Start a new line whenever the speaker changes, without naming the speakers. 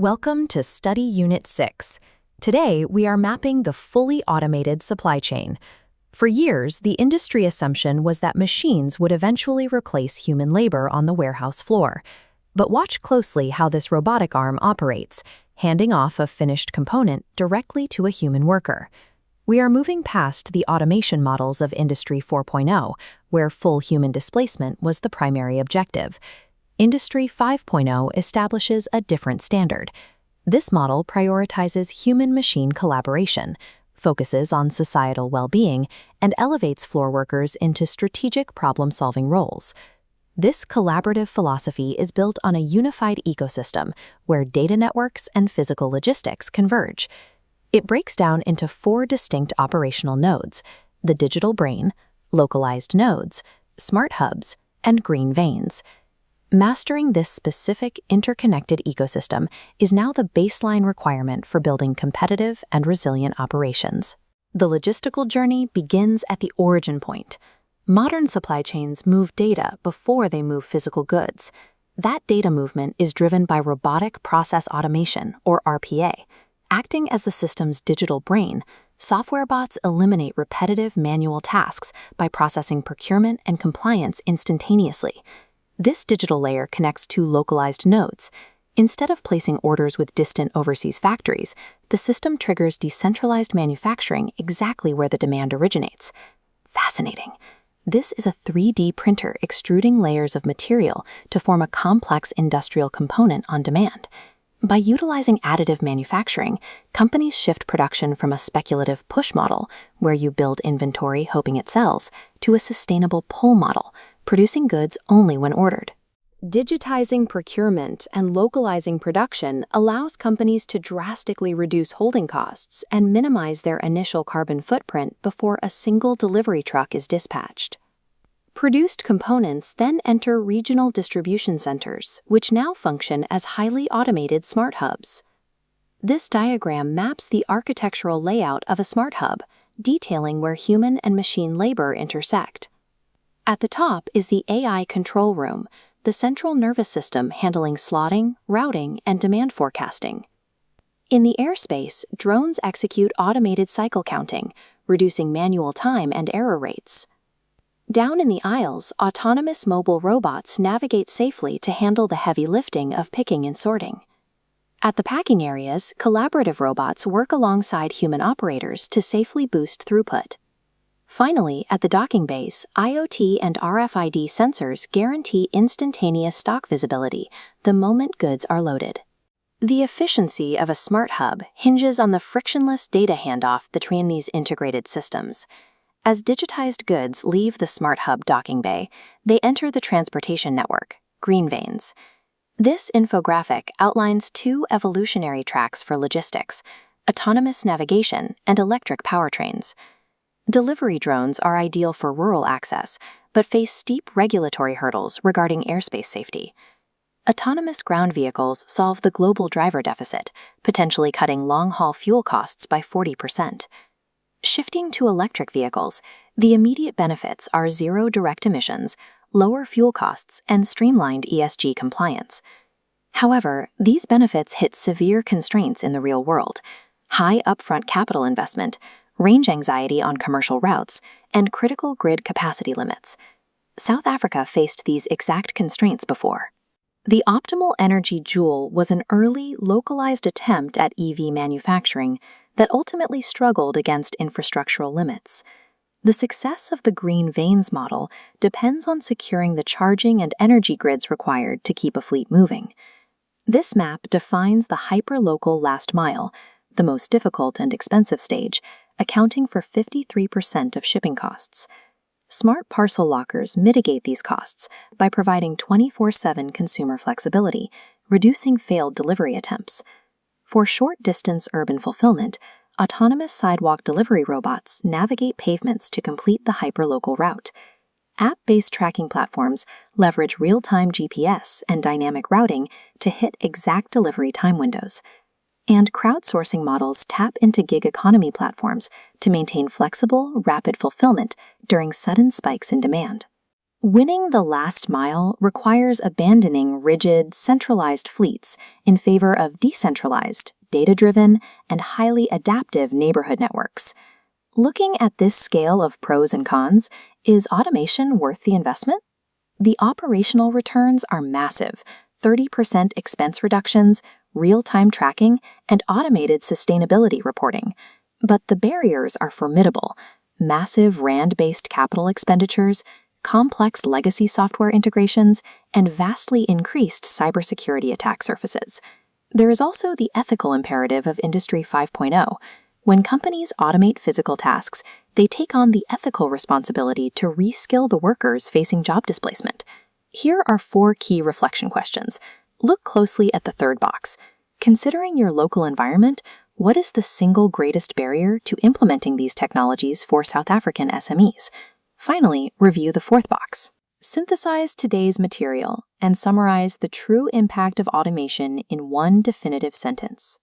Welcome to Study Unit 6. Today, we are mapping the fully automated supply chain. For years, the industry assumption was that machines would eventually replace human labor on the warehouse floor. But watch closely how this robotic arm operates, handing off a finished component directly to a human worker. We are moving past the automation models of Industry 4.0, where full human displacement was the primary objective. Industry 5.0 establishes a different standard. This model prioritizes human-machine collaboration, focuses on societal well-being, and elevates floor workers into strategic problem-solving roles. This collaborative philosophy is built on a unified ecosystem where data networks and physical logistics converge. It breaks down into 4 distinct operational nodes: the digital brain, localized nodes, smart hubs, and green veins. Mastering this specific interconnected ecosystem is now the baseline requirement for building competitive and resilient operations. The logistical journey begins at the origin point. Modern supply chains move data before they move physical goods. That data movement is driven by robotic process automation, or RPA. Acting as the system's digital brain, software bots eliminate repetitive manual tasks by processing procurement and compliance instantaneously. This digital layer connects 2 localized nodes. Instead of placing orders with distant overseas factories, the system triggers decentralized manufacturing exactly where the demand originates. Fascinating. This is a 3D printer extruding layers of material to form a complex industrial component on demand. By utilizing additive manufacturing, companies shift production from a speculative push model, where you build inventory hoping it sells, to a sustainable pull model, producing goods only when ordered. Digitizing procurement and localizing production allows companies to drastically reduce holding costs and minimize their initial carbon footprint before a single delivery truck is dispatched. Produced components then enter regional distribution centers, which now function as highly automated smart hubs. This diagram maps the architectural layout of a smart hub, detailing where human and machine labor intersect. At the top is the AI control room, the central nervous system handling slotting, routing, and demand forecasting. In the airspace, drones execute automated cycle counting, reducing manual time and error rates. Down in the aisles, autonomous mobile robots navigate safely to handle the heavy lifting of picking and sorting. At the packing areas, collaborative robots work alongside human operators to safely boost throughput. Finally, at the docking bays, IoT and RFID sensors guarantee instantaneous stock visibility the moment goods are loaded. The efficiency of a smart hub hinges on the frictionless data handoff between these integrated systems. As digitized goods leave the smart hub docking bay, they enter the transportation network, green veins. This infographic outlines 2 evolutionary tracks for logistics: autonomous navigation and electric powertrains. Delivery drones are ideal for rural access, but face steep regulatory hurdles regarding airspace safety. Autonomous ground vehicles solve the global driver deficit, potentially cutting long-haul fuel costs by 40%. Shifting to electric vehicles, the immediate benefits are zero direct emissions, lower fuel costs, and streamlined ESG compliance. However, these benefits hit severe constraints in the real world: high upfront capital investment, range anxiety on commercial routes, and critical grid capacity limits. South Africa faced these exact constraints before. The Optimal Energy Joule was an early, localized attempt at EV manufacturing that ultimately struggled against infrastructural limits. The success of the green veins model depends on securing the charging and energy grids required to keep a fleet moving. This map defines the hyperlocal last mile, the most difficult and expensive stage, accounting for 53% of shipping costs. Smart parcel lockers mitigate these costs by providing 24/7 consumer flexibility, reducing failed delivery attempts. For short-distance urban fulfillment, autonomous sidewalk delivery robots navigate pavements to complete the hyperlocal route. App-based tracking platforms leverage real-time GPS and dynamic routing to hit exact delivery time windows. And crowdsourcing models tap into gig economy platforms to maintain flexible, rapid fulfillment during sudden spikes in demand. Winning the last mile requires abandoning rigid, centralized fleets in favor of decentralized, data-driven, and highly adaptive neighborhood networks. Looking at this scale of pros and cons, is automation worth the investment? The operational returns are massive: 30% expense reductions, real-time tracking, and automated sustainability reporting. But the barriers are formidable: massive RAND-based capital expenditures, complex legacy software integrations, and vastly increased cybersecurity attack surfaces. There is also the ethical imperative of Industry 5.0. When companies automate physical tasks, they take on the ethical responsibility to reskill the workers facing job displacement. Here are 4 key reflection questions. Look closely at the third box. Considering your local environment, what is the single greatest barrier to implementing these technologies for South African SMEs? Finally, review the fourth box. Synthesize today's material and summarize the true impact of automation in one definitive sentence.